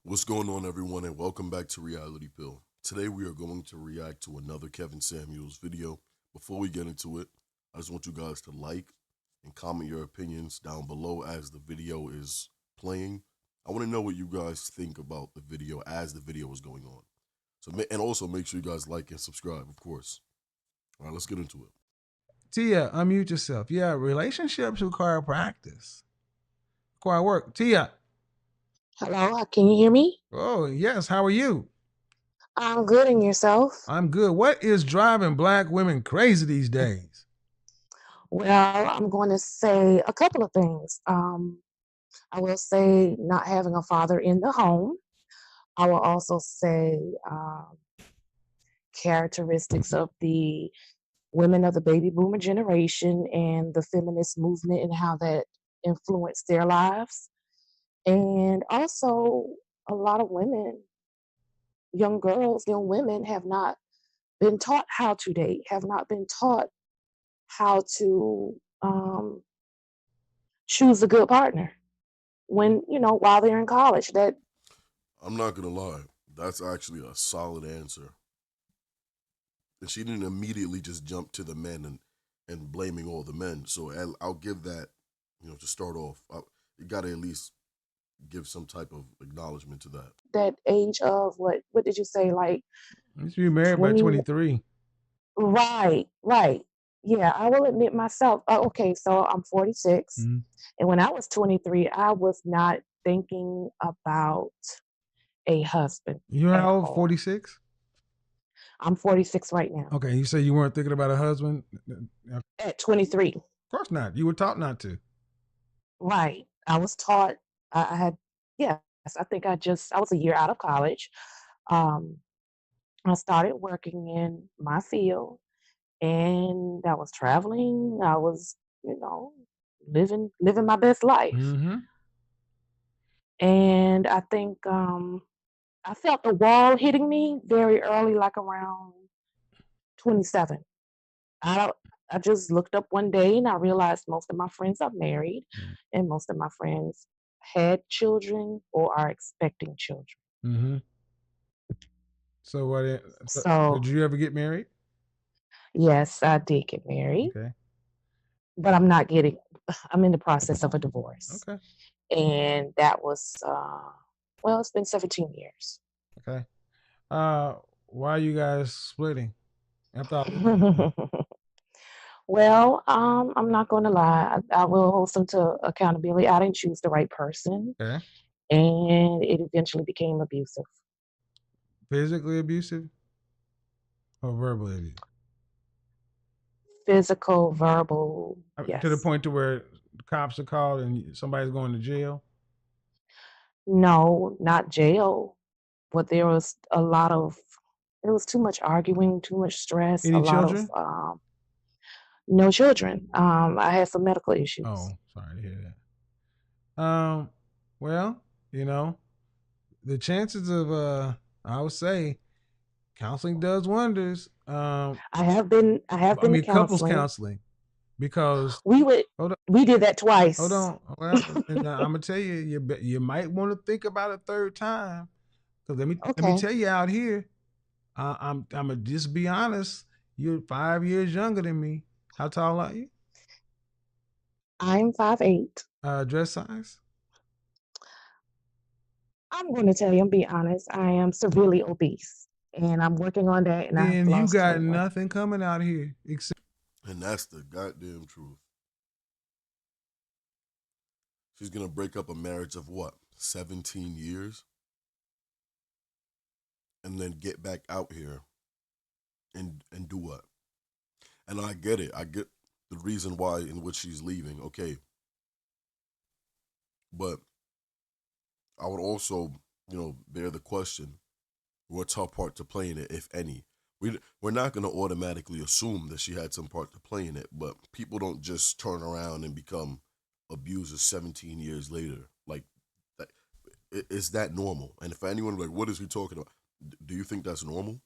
What's going on, everyone, and welcome back to Reality Pill. Today, we are going to react to another Kevin Samuels video. Before we get into it, I just want you guys to like and comment your opinions down below as the video is playing. I want to know what you guys think about the video as the video is going on. And also make sure you guys like and subscribe, of course. All right, let's get into it. Tia, unmute yourself. Yeah, relationships require practice, require work. Tia. Hello, can you hear me? Oh, yes. How are you? I'm good, and yourself? I'm good. What is driving black women crazy these days? Well, I'm going to say a couple of things. I will say not having a father in the home. I will also say characteristics of the women of the baby boomer generation and the feminist movement and how that influenced their lives. And also, a lot of women, young girls, young women have not been taught how to date, have not been taught how to choose a good partner when, while they're in college. That I'm not going to lie, that's actually a solid answer. And she didn't immediately just jump to the men and blaming all the men. So I'll give that, to start off. You got to at least give some type of acknowledgement to that. that age of what did you say, like You should be married by 20? 23. Right. Yeah, I will admit myself. Okay, so I'm 46, Mm-hmm. and when I was 23, I was not thinking about a husband You're at how old? all. 46? I'm 46 right now. Okay, you say you weren't thinking about a husband? Of At 23. course not. You were taught not to. Right. I was taught. I had. Yes, I think I was a year out of college. Um, I started working in my field, and I was traveling. I was, living my best life. Mm-hmm. And I think I felt the wall hitting me very early, like around 27. I don't. I just looked up one day and I realized most of my friends are married, and most of my friends had children or are expecting children. Mm-hmm. So So did you ever get married? yes, I did get married, Okay. but I'm in the process of a divorce. Okay. And that was, well, it's been 17 years. Okay. Why are you guys splitting? After all, Well, I'm not going to lie. I will hold some to accountability. I didn't choose the right person, okay. and it eventually became abusive. Physically abusive or verbally abusive? Physical, verbal, To the yes. point to where the cops are called and somebody's going to jail. No, not jail, but there was too much arguing, too much stress, a Any lot of, children? no children. I had some medical issues. Oh, sorry to hear that. Well, you know, the chances of I would say counseling does wonders. I have I been to mean couples counseling. counseling because We would hold on, we did that hold twice. on. Well, and I'm gonna tell you, you might want to think about a third time because let me Okay. tell you out here. I'm gonna just be honest. You're 5 years younger than me. How tall are you? I'm 5'8". Dress size? I'm going to tell you, I'm be honest, I am severely obese, and I'm working on that, and I've Then you lost got 21. nothing coming out here except And that's the goddamn truth. She's going to break up a marriage of what, 17 years? And then get back out here and do what? And I get it. I get the reason why in which she's leaving. Okay. But I would also, bear the question, what's her part to play in it, if any? We're not going to automatically assume that she had some part to play in it, but people don't just turn around and become abusers 17 years later. Like, that, is that normal? And for anyone like, what is he talking about? Do you think that's normal?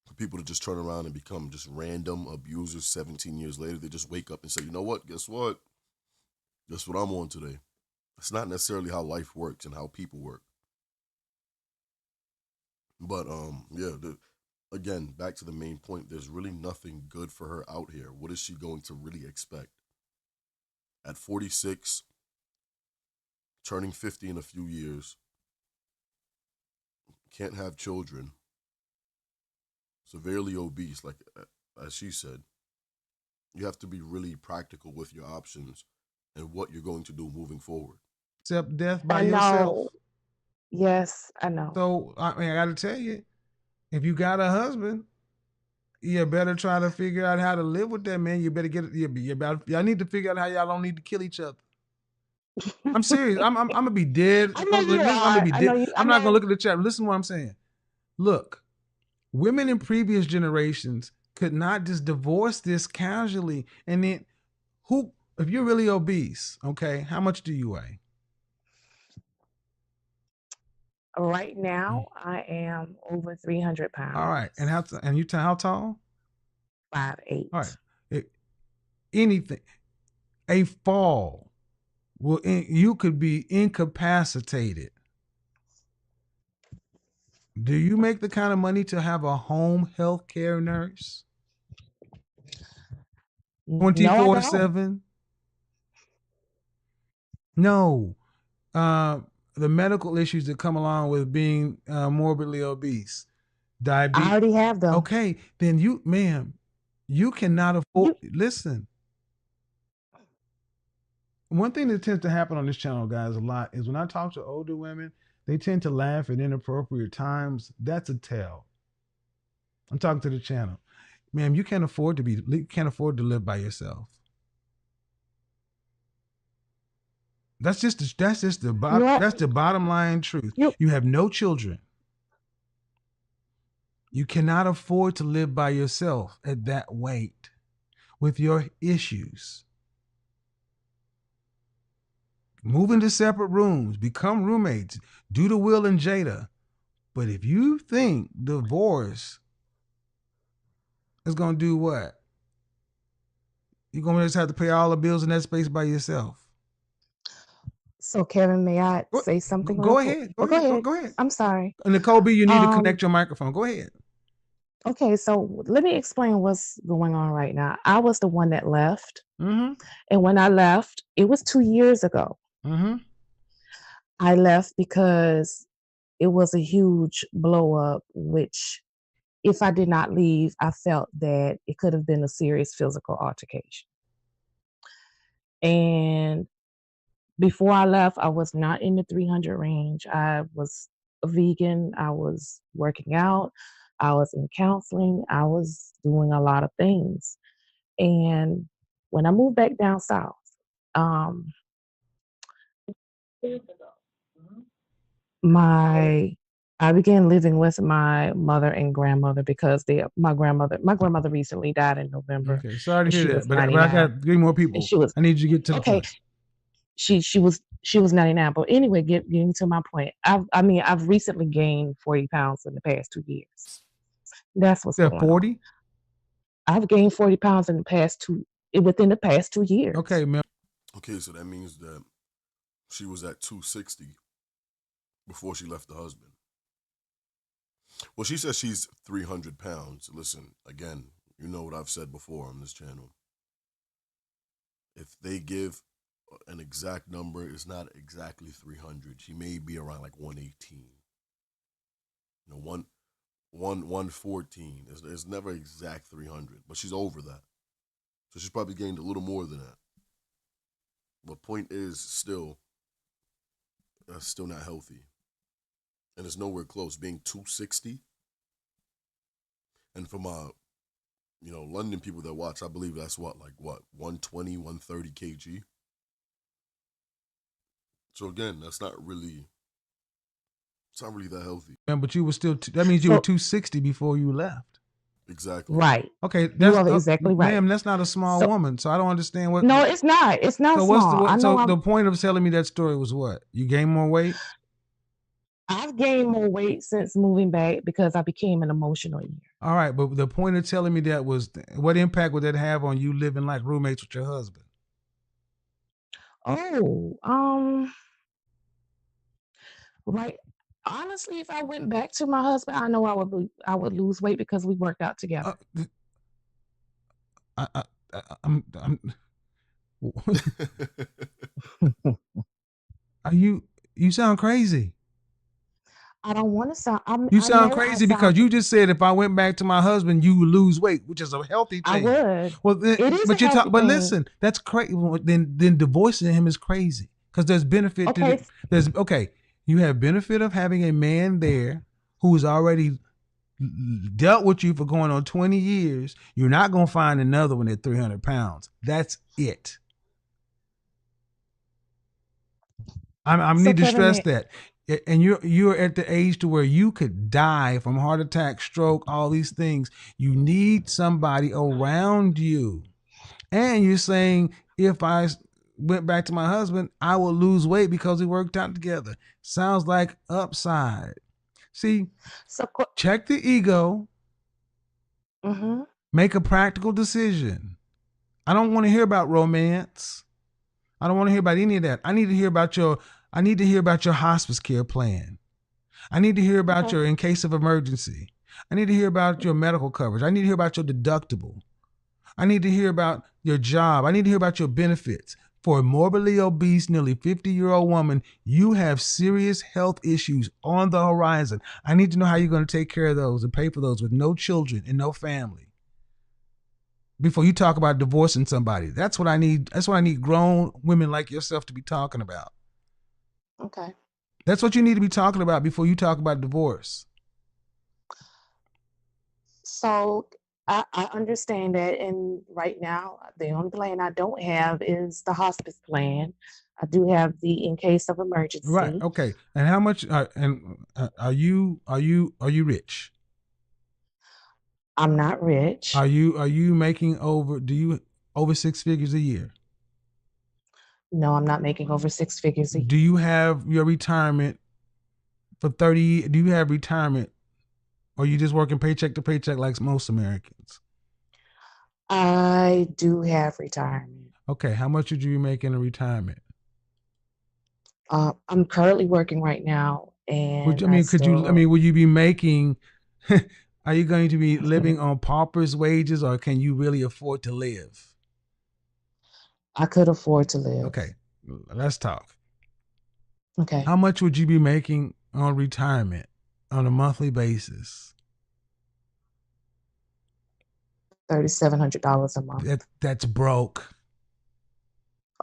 For people to just turn around and become just random abusers 17 years later, they just wake up and say, you know what? Guess what? That's what I'm on today. That's not necessarily how life works and how people work. But yeah. Again, back to the main point. There's really nothing good for her out here. What is she going to really expect at 46, turning 50 in a few years? Can't have children. Severely obese, like as she said. You have to be really practical with your options and what you're going to do moving forward. Accept death by I yourself. know. Yes, I know. So I mean, I got to tell you, if you got a husband, you better try to figure out how to live with that man. You better get y'all need to figure out how y'all don't need to kill each other. I'm serious. I'm gonna be dead. I know you Listen, I'm gonna are. be I dead. know you. I'm not gonna look at the chat. Listen to what I'm saying. Look, women in previous generations could not just divorce this casually. And then who if you're really obese, okay, how much do you weigh? Right now, I am over 300 All right. pounds. And how tall? 5'8". All right. Anything, a fall you could be incapacitated. Do you make the kind of money to have a home health care nurse No, I don't. 24/7? No. The medical issues that come along with being morbidly obese, I diabetes. already have them. Okay, then ma'am, you cannot afford. Listen, one thing that tends to happen on this channel, guys, a lot is when I talk to older women, they tend to laugh at inappropriate times. That's a tell. I'm talking to the channel, ma'am. You can't afford to live by yourself. That's just the bottom. That's the bottom line truth. You have no children. You cannot afford to live by yourself at that weight with your issues. Move into separate rooms, become roommates, do the Will and Jada. But if you think divorce is going to do what? You're going to just have to pay all the bills in that space by yourself. So, Kevin, may I say something? Go ahead. Go ahead. I'm sorry. Nicole B, you need to connect your microphone. Go ahead. Okay, so let me explain what's going on right now. I was the one that left. Mm-hmm. And when I left, it was 2 years ago. Mm-hmm. I left because it was a huge blow up, which if I did not leave, I felt that it could have been a serious physical altercation. And before I left, I was not in the 300 range. I was a vegan. I was working out. I was in counseling. I was doing a lot of things. And when I moved back down south, um, I began living with my mother and grandmother because my grandmother recently died in November. Okay, sorry to She hear was that, but I got 3 more people. She was I need you to get to the okay. point. She was 99. But anyway, getting to my point, I've recently gained 40 pounds in the past 2 years. That's what's going 40? on. I've gained 40 pounds within the past 2 years. Okay, man. Okay, so that means that she was at 260 before she left the husband. Well, she says she's 300 pounds. Listen, again, you know what I've said before on this channel. If they give an exact number, it's not exactly 300. She may be around like 118. You know, 114. It's never exact 300, but she's over that. So she's probably gained a little more than that. But point is, that's still not healthy. And it's nowhere close. Being 260. And for my, London people that watch, I believe that's what 120, 130 kg. So again, it's not really that healthy. But you were still, that means you were 260 before you left. Exactly. Right. Okay, you are exactly right. Ma'am, that's not a small woman, so I don't understand what. No, it's not. It's not so small. So the point of telling me that story was what? You gained more weight? I've gained more weight since moving back because I became an emotional eater. All right, but the point of telling me that was, what impact would that have on you living like roommates with your husband? Oh, right. Honestly, if I went back to my husband, I know I would lose weight because we worked out Uh, together. I, I, I'm are you? You sound crazy. I don't want to sound. You I sound know I crazy sound. because you just said if I went back to my husband, you would lose weight, which is a healthy I thing. would. Well, It is a but you talk. healthy But thing. listen, that's crazy. Then divorcing him is crazy because there's benefit to Okay, the. There's okay. You have benefit of having a man there who's already dealt with you for going on 20 years. You're not gonna find another one at 300 pounds. That's it. I so need to Kevin, stress that. And you're at the age to where you could die from heart attack, stroke, all these things. You need somebody around you. And you're saying if I went back to my husband, I will lose weight because we worked out together. Sounds like upside. See, so check the ego, mm-hmm, make a practical decision. I don't want to hear about romance. I don't want to hear about any of that. I need to hear about your hospice care plan. I need to hear about okay, your in case of emergency. I need to hear about your medical coverage. I need to hear about your deductible. I need to hear about your job. I need to hear about your benefits. For a morbidly obese, nearly 50-year-old woman, you have serious health issues on the horizon. I need to know how you're going to take care of those and pay for those with no children and no family before you talk about divorcing somebody. That's what I need. That's what I need grown women like yourself to be talking about. okay. That's what you need to be talking about before you talk about divorce. So I understand that, and right now the only plan I don't have is the hospice plan. I do have the in case of Right. emergency. Okay. And how much? Are you rich? I'm not rich. Are you making over? Do you over six figures a year? No, I'm not making over six figures a Do year. you have your retirement for 30? Do you have retirement, or you just working paycheck to paycheck like most Americans? I do have retirement. Okay. How much would you be making in retirement? I'm currently working right now, Would and I I mean? Could you? I still mean, would you be making? Are you going to be living on pauper's wages, or can you really afford to live? I could afford to live. Okay, let's talk. Okay, How much would you be making on retirement on a monthly basis? $3,700 a month. That's broke.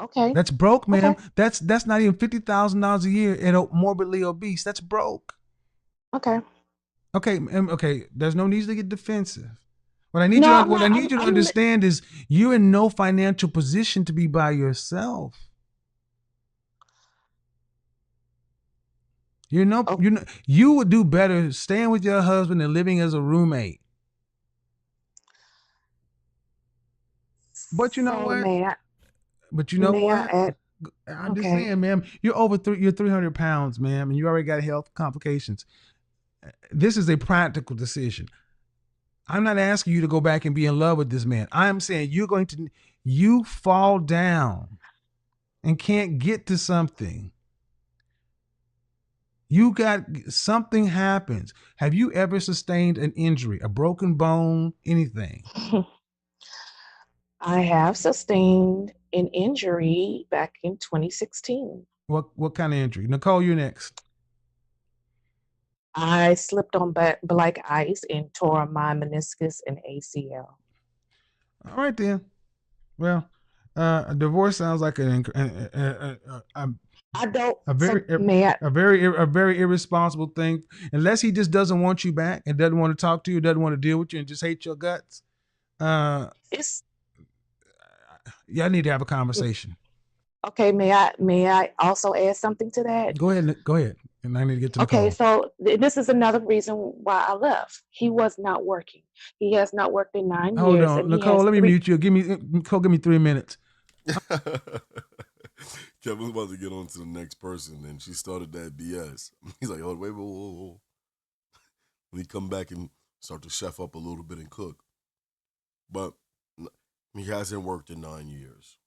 Okay, That's broke, ma'am. okay, That's not even $50,000 a year and morbidly obese. That's broke. okay. Okay, okay. There's no need to get defensive. What I need you No, to I'm what I not. need you to understand is you're in no financial position to be by yourself. Oh, You would do better staying with your husband and living as a roommate. But you know so what? But you know may I what? add? I'm just Okay, saying, ma'am, you're 300 pounds, ma'am, and you already got health complications. This is a practical decision. I'm not asking you to go back and be in love with this man. I'm saying you fall down and can't get to something. You got something happens. Have you ever sustained an injury, a broken bone, anything? I have sustained an injury back in 2016. What kind of injury? Nicole, you're next. I slipped on black ice and tore my meniscus and ACL. All right then. Well, a divorce sounds like I don't. a very So may I? a very irresponsible thing. Unless he just doesn't want you back and doesn't want to talk to you, doesn't want to deal with you, and just hates your guts. Uh, It's y'all need to have a conversation. okay. May I also add something to that? Go ahead. Go ahead. And I need to get to Okay, Nicole. so this is another reason why I left. He was not working. He has not worked in nine Hold years, on, and he Nicole. has Let me three. mute you. Nicole. Give me 3 minutes. Kevin's about to get on to the next person, and she started that BS. He's like, "Oh, wait, whoa, whoa, whoa." When he come back and start to chef up a little bit and cook, but he hasn't worked in 9 years.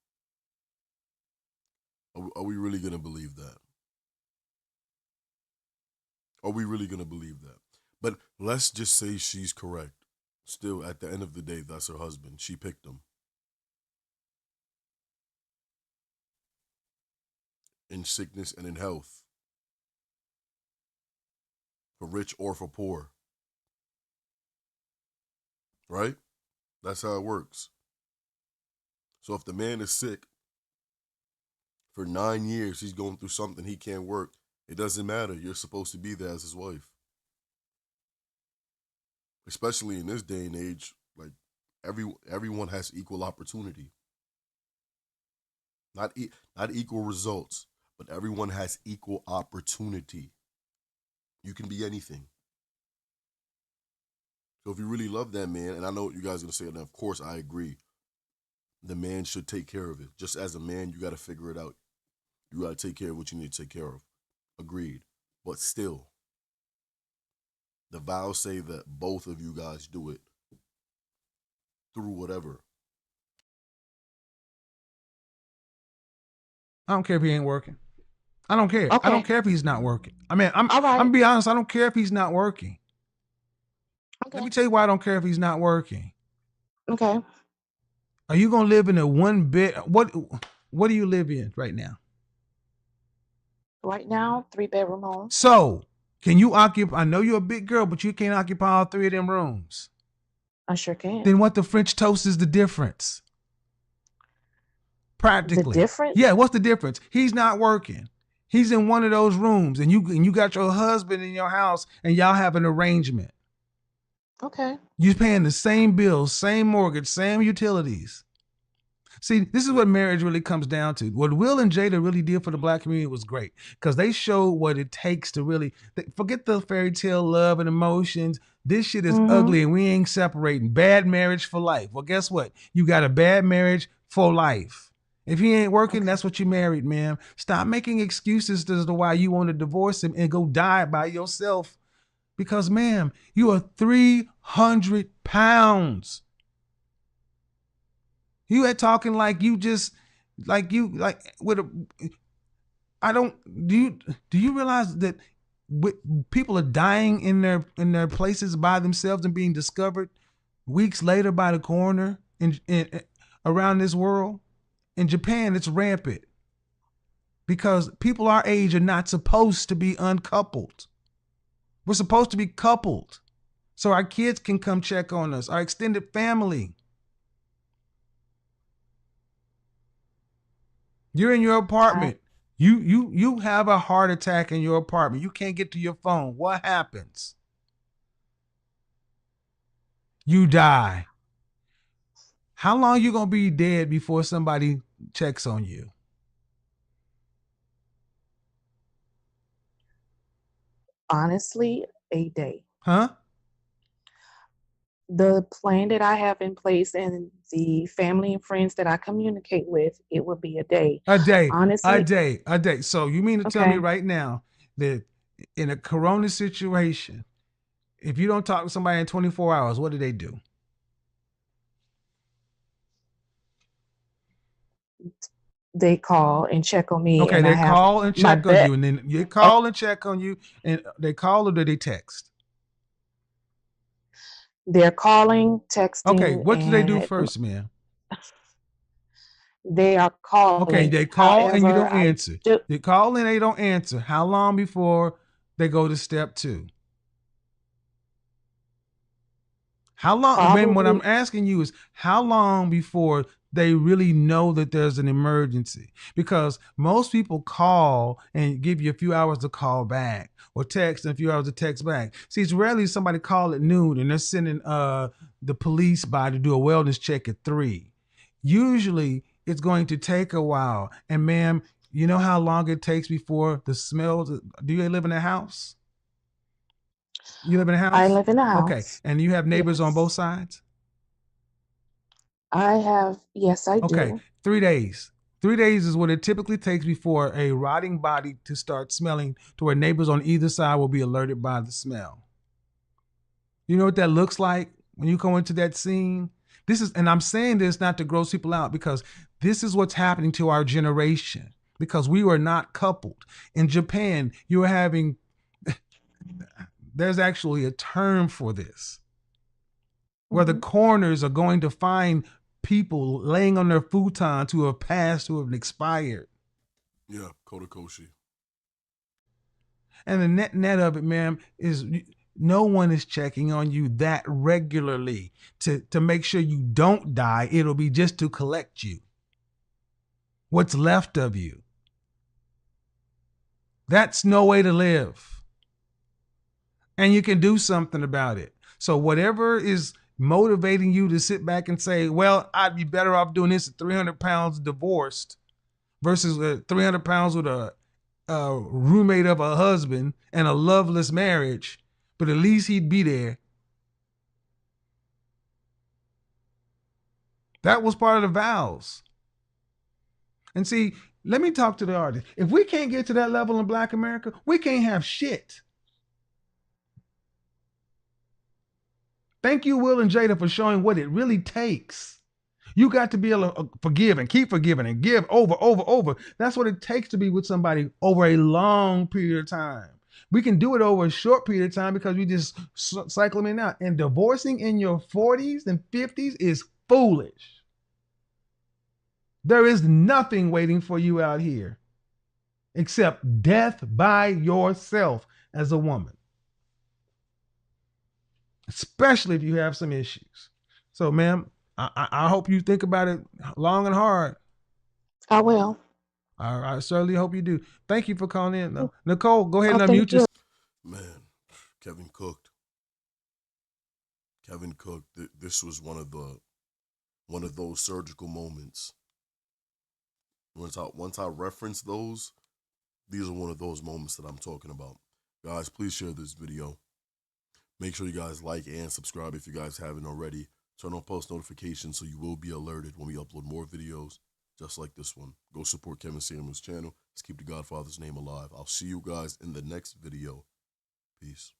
Are we really gonna believe that? Are we really gonna believe that? But let's just say she's correct. Still, at the end of the day, that's her husband. She picked him in sickness and in health, for rich or for poor, right? That's how it works. So if the man is sick for 9 years, he's going through something, he can't work. It doesn't matter. You're supposed to be there as his wife. Especially in this day and age, like everyone has equal opportunity. Not equal results, but everyone has equal opportunity. You can be anything. So if you really love that man, and I know what you guys are gonna say, and of course I agree, the man should take care of it. Just as a man, you gotta figure it out. You gotta take care of what you need to take care of. Agreed. But still, the vows say that both of you guys do it through whatever. I don't care if he ain't working. I don't care. I don't Okay. care if he's not working. I mean, I'm All I'm right. gonna be honest. I don't care if he's not working. Let Okay. me tell you why I don't care if he's not working. Okay. Are you gonna live in a one bed? What do you live in right now? Right now, 3-bedroom home. So can you occupy? I know you're a big girl, but you can't occupy all three of them rooms. I sure can. Then what the French toast is the difference? The Practically. difference? Yeah, what's the difference? He's not working. He's in one of those rooms, and you got your husband in your house, and y'all have an arrangement. Okay. You're paying the same bills, same mortgage, same utilities. See, this is what marriage really comes down to. What Will and Jada really did for the black community was great because they showed what it takes to really forget the fairy tale love and emotions. This shit is Mm-hmm. ugly and we ain't separating. Bad marriage for life. Well, guess what? You got a bad marriage for life. If he ain't working, Okay. that's what you married, ma'am. Stop making excuses as to why you want to divorce him and go die by yourself. Because, ma'am, you are 300 pounds. You had talking like you just like with a. I don't. Do you realize that people are dying in their places by themselves and being discovered weeks later by the coroner in around this world? In Japan, it's rampant because people our age are not supposed to be uncoupled. We're supposed to be coupled so our kids can come check on us, our extended family. You're in your I apartment. You have a heart attack in your apartment. You can't get to your phone. What happens? You die. How long you gonna be dead before somebody checks on you? honestly, a day. Huh? The plan that I have in place and the family and friends that I communicate with, it would be a day. A day. A Honestly, day. A day. So you mean to tell me okay. right now that in a corona situation, if you don't talk to somebody in 24 hours, what do they do? They call and check on me, Okay, and I they have call and my check on bet. you, and then they Oh, call and check on you, and they call or do they text? they're calling, Okay, texting, what do they do and first, man? they are Okay, calling. they call and you However, don't I answer. do They call and they don't answer. How long before they go to step two? How long? Man, what I'm probably asking you is how long before they really know that there's an emergency? Because most people call and give you a few hours to call back or text and a few hours to text back. See, it's rarely somebody call at noon and they're sending the police by to do a wellness check at 3. Usually it's going to take a while. And ma'am, you know how long it takes before the smells? Do you live in a house? You live in a I house? live in a Okay. house. And you have neighbors on both Yes. sides? I have, yes, I Okay, do. 3 days. 3 days is what it typically takes before a rotting body to start smelling to where neighbors on either side will be alerted by the smell. You know what that looks like when you go into that scene? And I'm saying this not to gross people out because this is what's happening to our generation because we were not coupled. In Japan, you were having there's actually a term for this, where the Mm-hmm. coroners are going to find people laying on their futons who have passed, who have expired. Yeah, Kodakoshi. And the net of it, ma'am, is no one is checking on you that regularly to make sure you don't die. It'll be just to collect you, what's left of you. That's no way to live. And you can do something about it. So whatever is motivating you to sit back and say, well, I'd be better off doing this at 300 pounds divorced versus 300 pounds with a roommate of a husband and a loveless marriage, but at least he'd be there. That was part of the vows. And see, let me talk to the artist. If we can't get to that level in Black America, we can't have shit. Thank you, Will and Jada, for showing what it really takes. You got to be able to forgive and keep forgiving and give over. That's what it takes to be with somebody over a long period of time. We can do it over a short period of time because we just cycle them in and out. And divorcing in your 40s and 50s is foolish. There is nothing waiting for you out here except death by yourself as a woman, especially if you have some issues. So, ma'am, I hope you think about it long and hard. I will. I certainly hope you do. Thank you for calling in, though. Nicole, go ahead Oh, and unmute thank yourself. you. Man, Kevin cooked. Kevin cooked. This was one of those surgical moments. Once I reference those, these are one of those moments that I'm talking about. Guys, please share this video. Make sure you guys like and subscribe if you guys haven't already. Turn on post notifications so you will be alerted when we upload more videos just like this one. Go support Kevin Samuel's channel. Let's keep the Godfather's name alive. I'll see you guys in the next video. Peace.